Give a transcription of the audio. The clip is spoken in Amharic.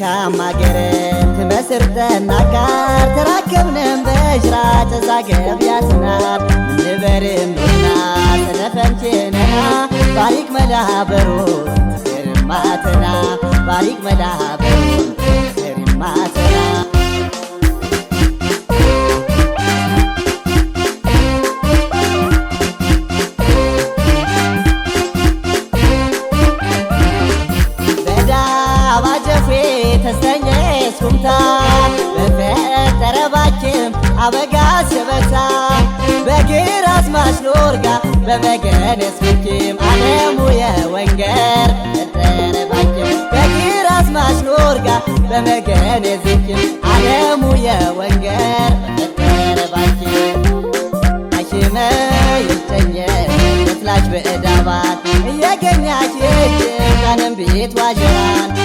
መልካም አገር ትመስርተና ጋር ተራከብንም በጅራ ተዛገብ ያስናር ንበርም ሉና ተነፈንችና ባሪክ መላበሩ ትርማተና ባሪክ መላበሩ ትርማተና ተሰኘስ ኩምታ በፈጠረባችም አበጋዝ ሸበታ በግራዝማች ኖርጋ በበገነስ ፍኪም ዓለሙ የወንገር ፈጠረባችም በግራዝማች ኖርጋ በመገነስ ፍኪም ዓለሙ የወንገር ፈጠረባችም አሽመ ይልተኘ የትላች በእዳባት እየገኛች የጅም ጋንም ቤት ዋጀራን